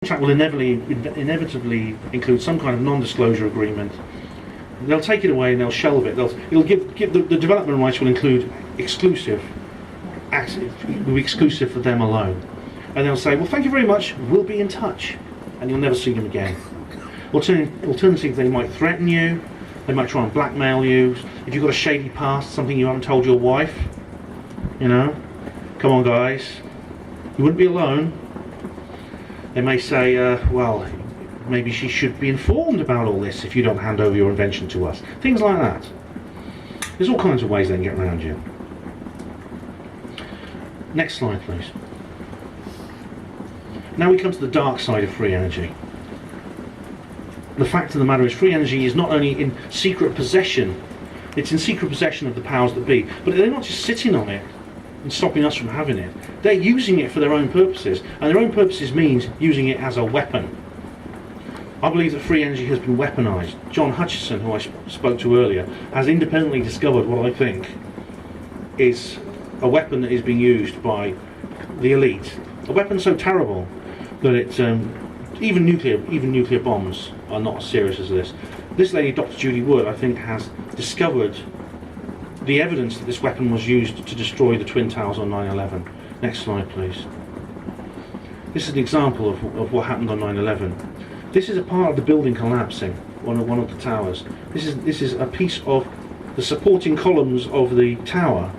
contract will inevitably include some kind of non-disclosure agreement. They'll take it away and they'll shelve it. It'll give the development rights will include exclusive for them alone, and they'll say, well, thank you very much, we'll be in touch, and you'll never see them again. Alternatively, they might threaten you, they might try and blackmail you. If you've got a shady past, something you haven't told your wife, you know, come on guys, you wouldn't be alone. They may say, well, maybe she should be informed about all this if you don't hand over your invention to us. Things like that. There's all kinds of ways they can get around you. Next slide, please. Now we come to the dark side of free energy. The fact of the matter is, free energy is not only in secret possession, it's in secret possession of the powers that be, but they're not just sitting on it and stopping us from having it. They're using it for their own purposes, and their own purposes means using it as a weapon. I believe that free energy has been weaponized. John Hutchison, who I spoke to earlier, has independently discovered what I think is a weapon that is being used by the elite. A weapon so terrible that it, even nuclear bombs are not as serious as this. This lady, Dr. Judy Wood, I think, has discovered the evidence that this weapon was used to destroy the Twin Towers on 9/11. Next slide, please. This is an example of what happened on 9/11. This is a part of the building collapsing, one of the towers. This is a piece of the supporting columns of the tower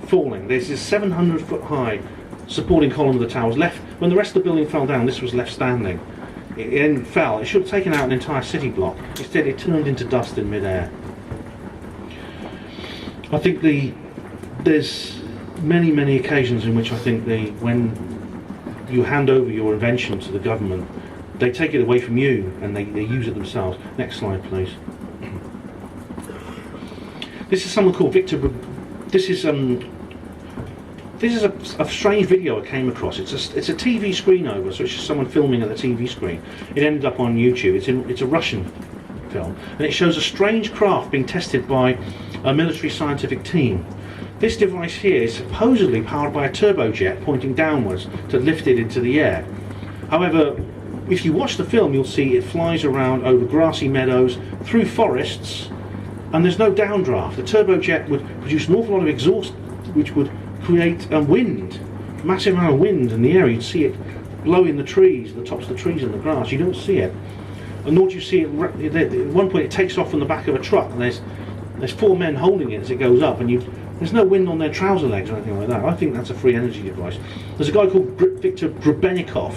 falling. There's this 700-foot high supporting column of the tower was left. When the rest of the building fell down, this was left standing. It then fell. It should have taken out an entire city block. Instead, it turned into dust in midair. I think there's many occasions in which I think when you hand over your invention to the government, they take it away from you and they use it themselves. Next slide, please. This is someone called Victor. This is a strange video I came across. It's a TV screen over, so it's just someone filming at the TV screen. It ended up on YouTube. It's a Russian film, and it shows a strange craft being tested by a military scientific team. This device here is supposedly powered by a turbojet pointing downwards to lift it into the air. However, if you watch the film, you'll see it flies around over grassy meadows, through forests, and there's no downdraft. The turbojet would produce an awful lot of exhaust, which would create a wind, massive amount of wind in the air. You'd see it blowing the trees, the tops of the trees and the grass. You don't see it, and nor do you see it. At one point, it takes off from the back of a truck, and there's 4 men holding it as it goes up, and there's no wind on their trouser legs or anything like that. I think that's a free energy device. There's a guy called Viktor Grebennikov,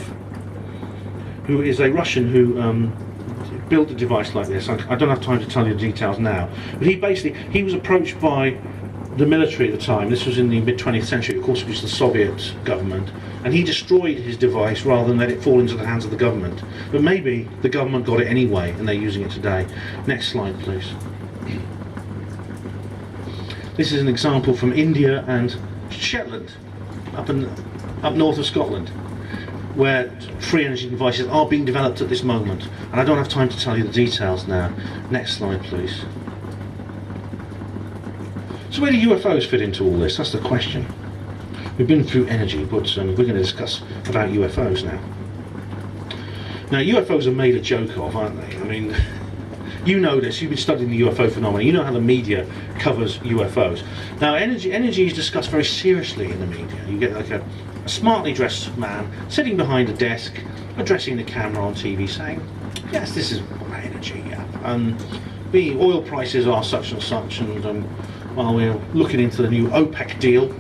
who is a Russian who built a device like this. I don't have time to tell you the details now, but he was approached by the military at the time. This was in the mid-20th century. Of course, it was the Soviet government, and he destroyed his device rather than let it fall into the hands of the government. But maybe the government got it anyway, and they're using it today. Next slide, please. This is an example from India and Shetland, up north of Scotland, where free energy devices are being developed at this moment. And I don't have time to tell you the details now. Next slide, please. So where do UFOs fit into all this? That's the question. We've been through energy, but we're going to discuss about UFOs now. Now, UFOs are made a joke of, aren't they? I mean, you know this. You've been studying the UFO phenomenon. You know how the media covers UFOs. Now, energy is discussed very seriously in the media. You get like a smartly dressed man sitting behind a desk, addressing the camera on TV, saying, "Yes, this is energy. Yeah, the oil prices are such and such, and well, we're looking into the new OPEC deal."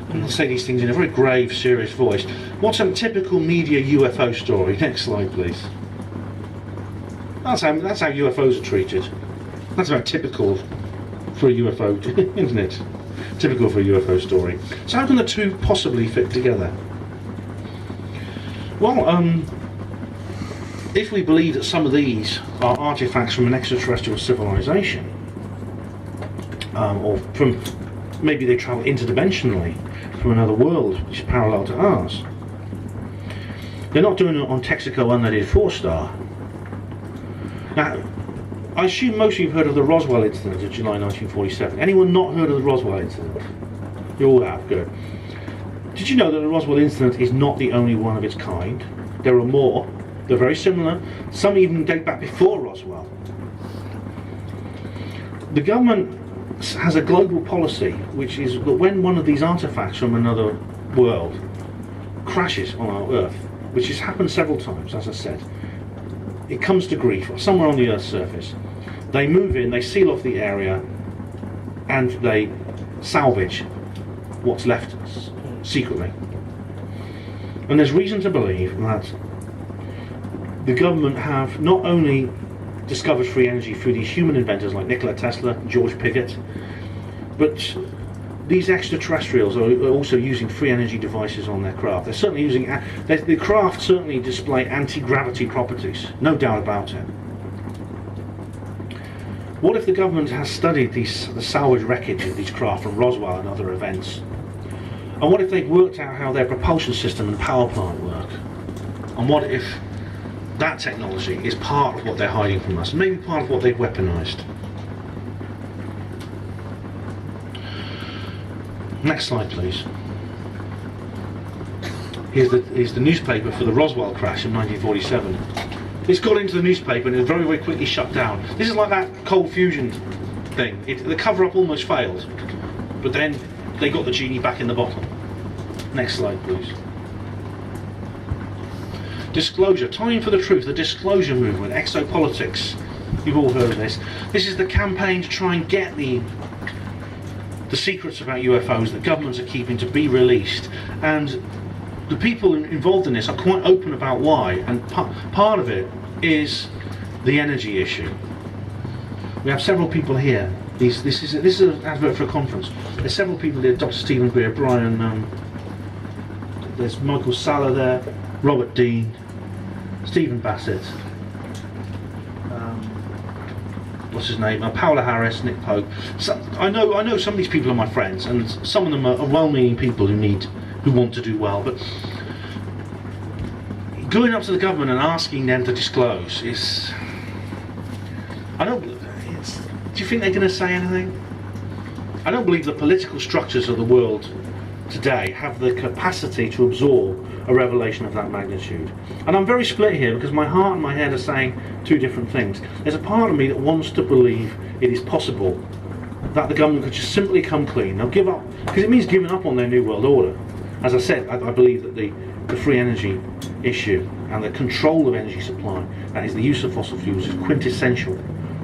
And they'll say these things in a very grave, serious voice. What's a typical media UFO story? Next slide, please. That's how UFOs are treated. That's about typical for a UFO, isn't it? Typical for a UFO story. So how can the two possibly fit together? Well, if we believe that some of these are artifacts from an extraterrestrial civilization, or from maybe they travel interdimensionally from another world which is parallel to ours. They're not doing it on Texaco unleaded 4-star. Now, I assume most of you have heard of the Roswell incident of July 1947. Anyone not heard of the Roswell incident? You all have, good. Did you know that the Roswell incident is not the only one of its kind? There are more. They're very similar. Some even date back before Roswell. The government has a global policy, which is that when one of these artifacts from another world crashes on our Earth, which has happened several times, as I said, it comes to grief somewhere on the Earth's surface. They move in, they seal off the area, and they salvage what's left secretly. And there's reason to believe that the government have not only discovered free energy through these human inventors like Nikola Tesla, George Pigott, but these extraterrestrials are also using free energy devices on their craft. They're certainly using, the craft certainly display anti-gravity properties, no doubt about it. What if the government has studied the salvage wreckage of these craft from Roswell and other events? And what if they've worked out how their propulsion system and power plant work? And what if that technology is part of what they're hiding from us, maybe part of what they've weaponized? Next slide, please. Here's the newspaper for the Roswell crash in 1947. It's got into the newspaper and it was very, very quickly shut down. This is like that cold fusion thing. The cover-up almost failed, but then they got the genie back in the bottle. Next slide, please. Disclosure. Time for the truth. The disclosure movement. Exopolitics. You've all heard of this. This is the campaign to try and get the secrets about UFOs that governments are keeping to be released. And the people involved in this are quite open about why. And part of it is the energy issue. We have several people here. This is an advert for a conference. There's several people here. Dr. Stephen Greer, Brian. There's Michael Salla there, Robert Dean, Stephen Bassett. What's his name? Paola Harris, Nick Pope. So, I know some of these people are my friends, and some of them are well-meaning people who want to do well. But going up to the government and asking them to disclose is, do you think they're going to say anything? I don't believe the political structures of the world today have the capacity to absorb a revelation of that magnitude. And I'm very split here because my heart and my head are saying two different things. There's a part of me that wants to believe it is possible that the government could just simply come clean. They'll give up, because it means giving up on their New World Order. As I said, I believe that the free energy issue and the control of energy supply, that is the use of fossil fuels, is quintessential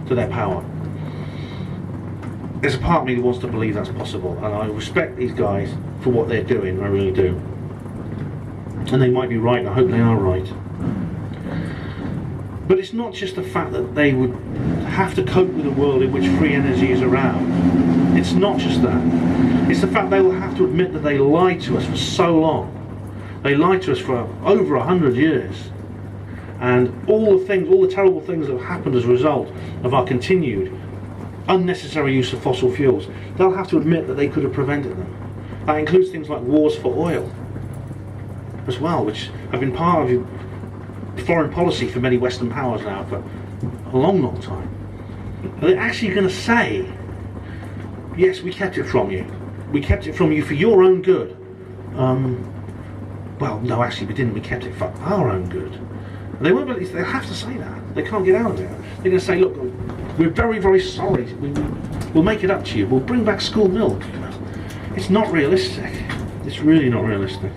to their power. There's a part of me that wants to believe that's possible, and I respect these guys for what they're doing, I really do. And they might be right, and I hope they are right. But it's not just the fact that they would have to cope with a world in which free energy is around. It's not just that. It's the fact they will have to admit that they lied to us for so long. They lied to us for over 100 years. And all the terrible things that have happened as a result of our continued unnecessary use of fossil fuels, they'll have to admit that they could have prevented them. That includes things like wars for oil as well, which have been part of foreign policy for many Western powers now for a long, long time. Are they actually going to say, yes, we kept it from you. We kept it from you for your own good. Well, no, actually we didn't. We kept it for our own good. And they won't believe, they have to say that. They can't get out of it. They're going to say, look, we're very, very sorry. We'll make it up to you. We'll bring back school milk. It's not realistic. It's really not realistic.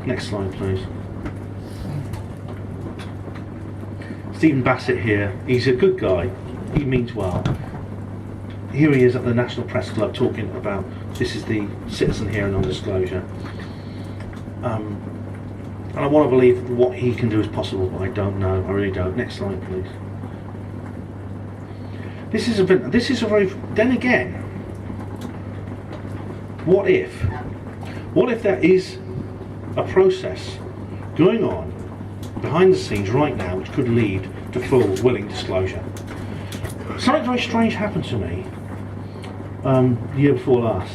Next slide, please. Stephen Bassett here. He's a good guy. He means well. Here he is at the National Press Club talking about, this is the citizen here in non-disclosure. And I want to believe what he can do is possible, but I don't know. I really don't. Next slide, please. This is a very, then again, what if there is a process going on behind the scenes right now which could lead to full, willing disclosure? Something very strange happened to me the year before last.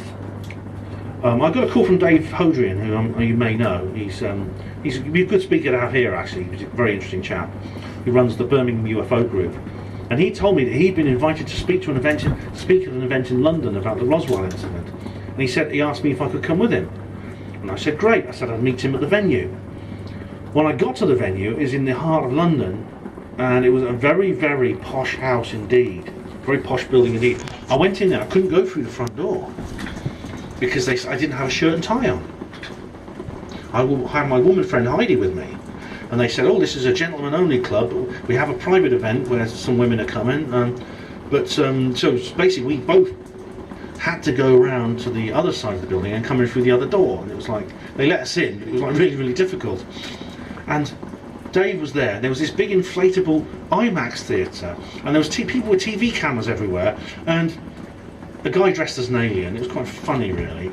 I got a call from Dave Hodrian, who you may know. He's a good speaker to have here, actually. He's a very interesting chap. He runs the Birmingham UFO group. And he told me that he'd been invited to speak at an event in London about the Roswell incident. And he asked me if I could come with him. And I said, great. I said I'd meet him at the venue. When I got to the venue, it was in the heart of London, and it was a very, very posh house indeed. Very posh building indeed. I went in there, I couldn't go through the front door because I didn't have a shirt and tie on. I had my woman friend Heidi with me, and they said, oh, this is a gentleman only club, we have a private event where some women are coming, so basically we both had to go around to the other side of the building and come in through the other door, and it was like, they let us in, but it was like really, really difficult. And Dave was there. There was this big inflatable IMAX theatre, and there was people with TV cameras everywhere, and a guy dressed as an alien. It was quite funny, really.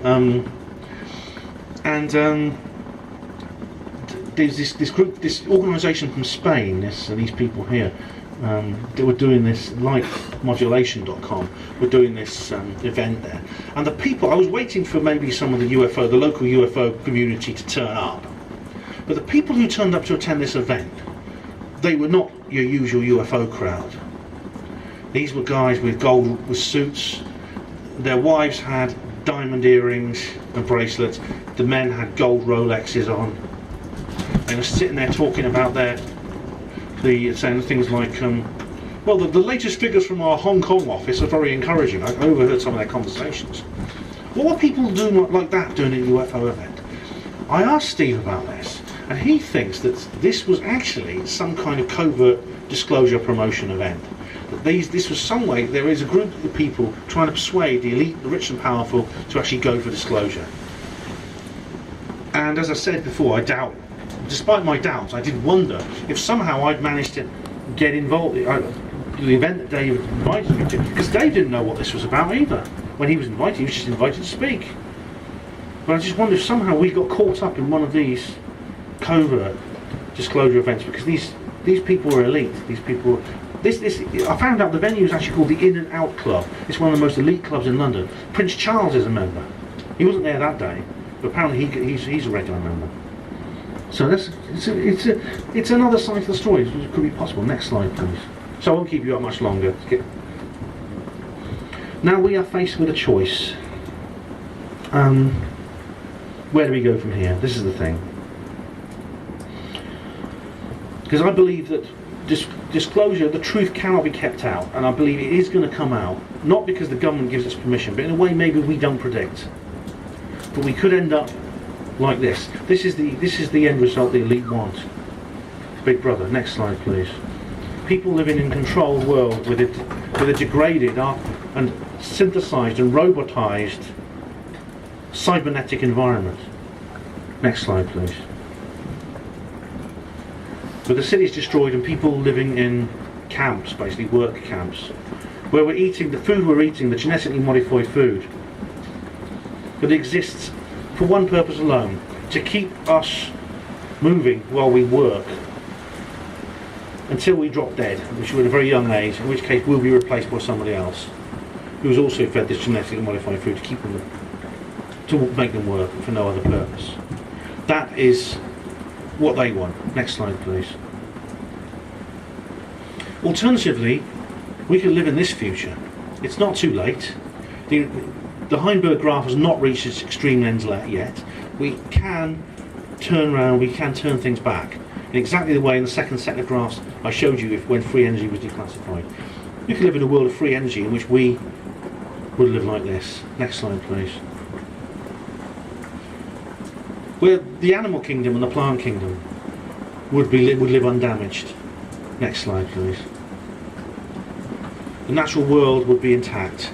There's this group, this organisation from Spain. These people here. They were doing this, like modulation.com, were doing this event there, and the people. I was waiting for maybe some of the local UFO community to turn up. But the people who turned up to attend this event, they were not your usual UFO crowd. These were guys with suits. Their wives had diamond earrings and bracelets. The men had gold Rolexes on. They were sitting there talking about saying things like, well, the latest figures from our Hong Kong office are very encouraging. I overheard some of their conversations. What were people doing like that during a UFO event? I asked Steve about this. And he thinks that this was actually some kind of covert disclosure promotion event. That this was some way, there is a group of people trying to persuade the elite, the rich and powerful, to actually go for disclosure. And as I said before, despite my doubts, I did wonder if somehow I'd managed to get involved in the event that Dave invited me to. Because Dave didn't know what this was about either. When he was invited, he was just invited to speak. But I just wondered if somehow we got caught up in one of these covert disclosure events, because these people were elite. These people, I found out the venue is actually called the In and Out Club. It's one of the most elite clubs in London. Prince Charles is a member. He wasn't there that day, but apparently he's a regular member. So it's another side of the story. It could be possible. Next slide, please. So I won't keep you up much longer. Now we are faced with a choice. Where do we go from here? This is the thing. Because I believe that disclosure, the truth cannot be kept out, and I believe it is going to come out, not because the government gives us permission, but in a way maybe we don't predict. But we could end up like this. This is the end result the elite want. Big Brother. Next slide, please. People living in a controlled world with a degraded and synthesized and robotized cybernetic environment. Next slide, please. But the city's destroyed and people living in camps, basically work camps, where we're eating the food we're eating, the genetically modified food, that exists for one purpose alone, to keep us moving while we work until we drop dead, which we're at a very young age, in which case we'll be replaced by somebody else who's also fed this genetically modified food to keep them, to make them work for no other purpose. That is what they want. Next slide, please. Alternatively, we could live in this future. It's not too late. The Heinberg graph has not reached its extreme lens yet. We can turn around, we can turn things back in exactly the way in the second set of graphs I showed you when free energy was declassified. We could live in a world of free energy in which we would live like this. Next slide, please. Where the animal kingdom and the plant kingdom would live undamaged. Next slide, please. The natural world would be intact.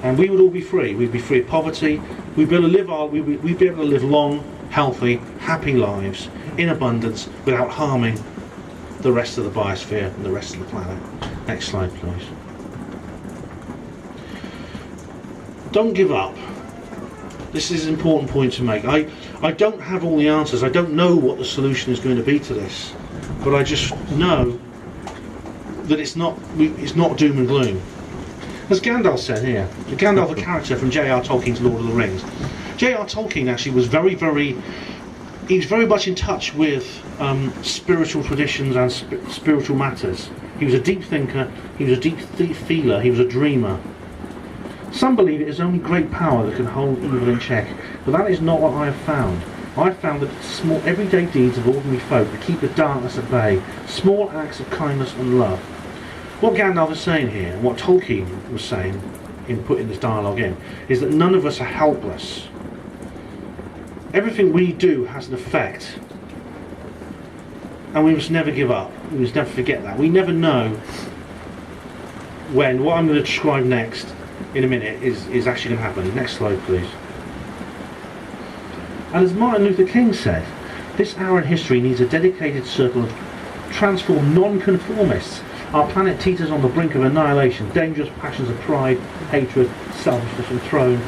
And we would all be free. We'd be free of poverty. We'd be able to live long, healthy, happy lives in abundance without harming the rest of the biosphere and the rest of the planet. Next slide, please. Don't give up. This is an important point to make. I don't have all the answers. I don't know what the solution is going to be to this, but I just know that it's not doom and gloom. As Gandalf said here, Gandalf, a character from J.R. Tolkien's Lord of the Rings. J.R. Tolkien actually was very much in touch with spiritual traditions and spiritual matters. He was a deep thinker, he was a deep feeler, he was a dreamer. Some believe it is only great power that can hold evil in check, but that is not what I have found. I've found that small everyday deeds of ordinary folk that keep the darkness at bay, small acts of kindness and love. What Gandalf is saying here, and what Tolkien was saying in putting this dialogue in, is that none of us are helpless. Everything we do has an effect, and we must never give up. We must never forget that. We never know when what I'm going to describe next in a minute is actually going to happen. Next slide, please. And as Martin Luther King said, this hour in history needs a dedicated circle of transformed non-conformists. Our planet teeters on the brink of annihilation. Dangerous passions of pride, hatred, selfishness enthroned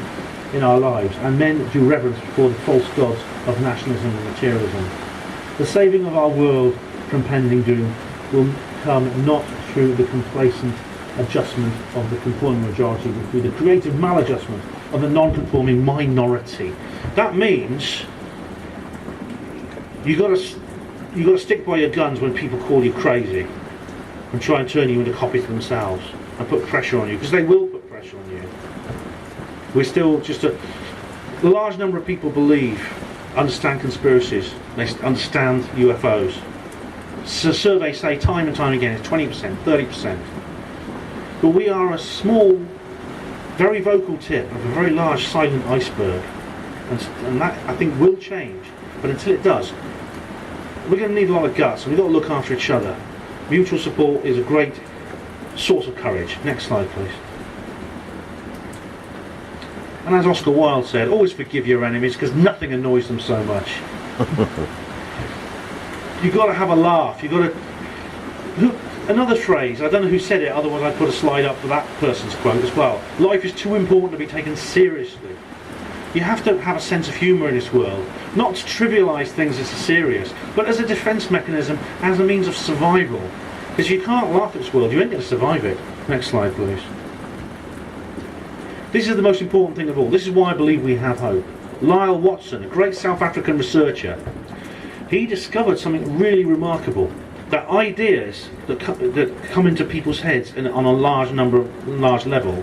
in our lives, and men do reverence before the false gods of nationalism and materialism. The saving of our world from pending doom will come not through the complacent adjustment of the conforming majority, but through the creative maladjustment of the non-conforming minority. That means you got to stick by your guns when people call you crazy and try and turn you into copies themselves and put pressure on you, because they will put pressure on you. We're still just a large number of people understand conspiracies, they understand UFOs. So surveys say time and time again it's 20%, 30%. But we are a small, very vocal tip of a very large silent iceberg, and that I think will change. But until it does, we're going to need a lot of guts, and we've got to look after each other. Mutual support is a great source of courage. Next slide, please. And as Oscar Wilde said, always forgive your enemies because nothing annoys them so much. You've got to have a laugh. You've got to... Another phrase, I don't know who said it, otherwise I'd put a slide up for that person's quote as well. Life is too important to be taken seriously. You have to have a sense of humour in this world, not to trivialise things as serious, but as a defence mechanism, as a means of survival. Because you can't laugh at this world, you ain't going to survive it. Next slide, please. This is the most important thing of all. This is why I believe we have hope. Lyle Watson, a great South African researcher, he discovered something really remarkable. That ideas that come into people's heads on a large level,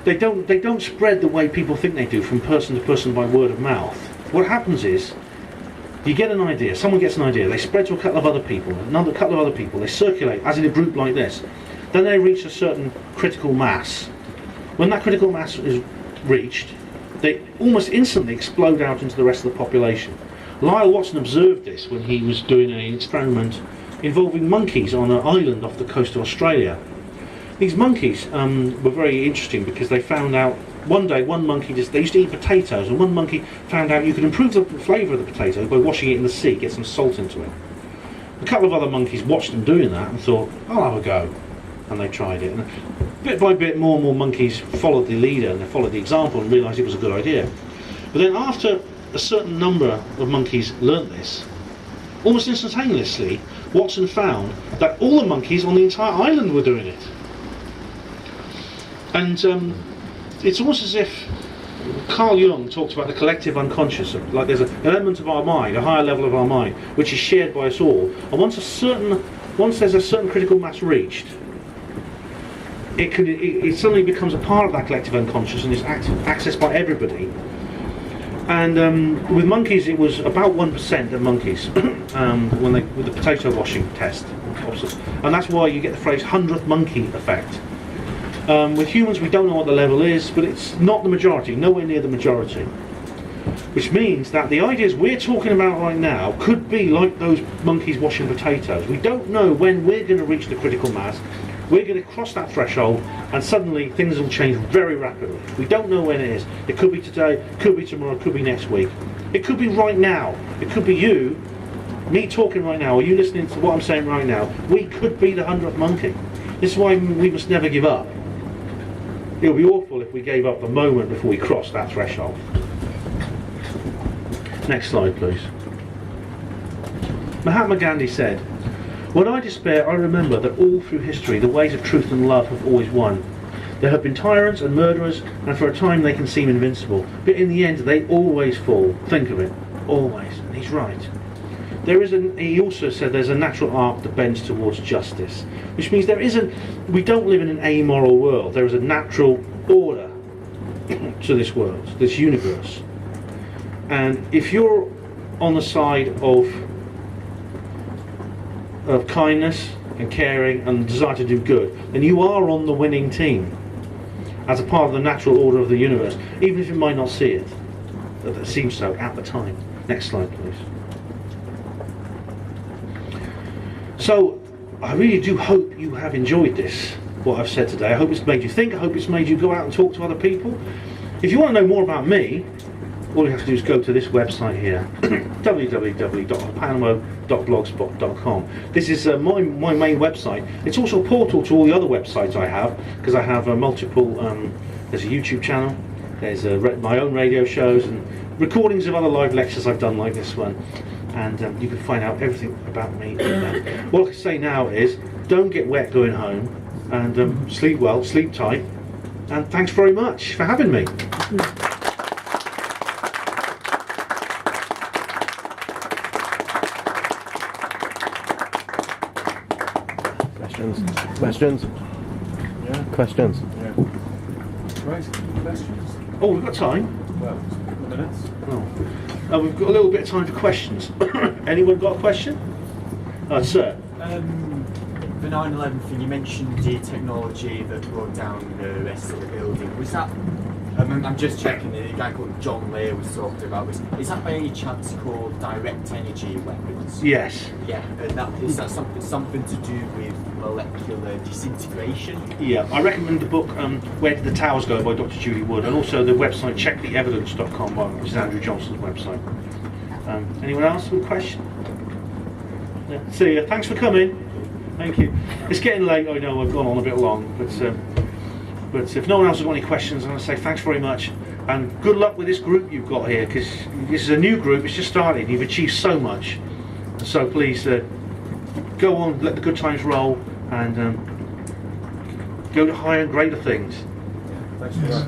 they don't spread the way people think they do from person to person by word of mouth. What happens is, you get an idea, someone gets an idea, they spread to a couple of other people, another couple of other people, they circulate as in a group like this. Then they reach a certain critical mass. When that critical mass is reached, they almost instantly explode out into the rest of the population. Lyle Watson observed this when he was doing an experiment involving monkeys on an island off the coast of Australia. These monkeys were very interesting because they found out one day they used to eat potatoes, and one monkey found out you could improve the flavour of the potato by washing it in the sea, get some salt into it. A couple of other monkeys watched them doing that and thought, I'll have a go. And they tried it. And bit by bit more and more monkeys followed the leader and they followed the example and realised it was a good idea. But then after a certain number of monkeys learnt this, almost instantaneously Watson found that all the monkeys on the entire island were doing it. And it's almost as if Carl Jung talks about the collective unconscious, like there's an element of our mind, a higher level of our mind, which is shared by us all. And once there's a certain critical mass reached, it suddenly becomes a part of that collective unconscious and is accessed by everybody. And with monkeys, it was about 1% of monkeys with the potato washing test, and that's why you get the phrase 100th monkey effect. With humans, we don't know what the level is, but it's not the majority, nowhere near the majority. Which means that the ideas we're talking about right now could be like those monkeys washing potatoes. We don't know when we're going to reach the critical mass. We're going to cross that threshold and suddenly things will change very rapidly. We don't know when it is. It could be today, could be tomorrow, could be next week. It could be right now. It could be you, me talking right now, or you listening to what I'm saying right now. We could be the 100th monkey. This is why we must never give up. It would be awful if we gave up the moment before we crossed that threshold. Next slide, please. Mahatma Gandhi said, "When I despair, I remember that all through history the ways of truth and love have always won. There have been tyrants and murderers, and for a time they can seem invincible, but in the end they always fall. Think of it, always." And he's right. He also said there's a natural arc that bends towards justice, which means we don't live in an amoral world. There is a natural order to this world, this universe. And if you're on the side of kindness and caring and desire to do good, then you are on the winning team as a part of the natural order of the universe, even if you might not see it. That seems so at the time. Next slide, please. So, I really do hope you have enjoyed this, what I've said today. I hope it's made you think. I hope it's made you go out and talk to other people. If you want to know more about me, all you have to do is go to this website here, www.panamo.blogspot.com. This is my main website. It's also a portal to all the other websites I have, because I have multiple, there's a YouTube channel, there's my own radio shows, and recordings of other live lectures I've done like this one. And you can find out everything about me. What I can say now is, don't get wet going home, and sleep well, sleep tight, and thanks very much for having me. Questions? Yeah. Questions? Yeah. Right, questions? Oh, we've got time. Well, minutes. Oh. We've got a little bit of time for questions. Anyone got a question? Sir. The 9/11 thing, you mentioned the technology that brought down the rest of the building. Was that, I'm just checking, the guy called John Lear was talking about this. Is that by any chance called direct energy weapons? Yes. Yeah, and is that something to do with molecular disintegration? Yeah, I recommend the book Where Did the Towers Go by Dr. Judy Wood, and also the website checktheevidence.com, which is Andrew Johnson's website. Anyone else with a question? Yeah. See you. Thanks for coming. Thank you. It's getting late, I know, I've gone on a bit long, but if no one else has got any questions, I'm going to say thanks very much, and good luck with this group you've got here, because this is a new group, it's just started, you've achieved so much, so please go on, let the good times roll, and go to higher and greater things. Thanks for that.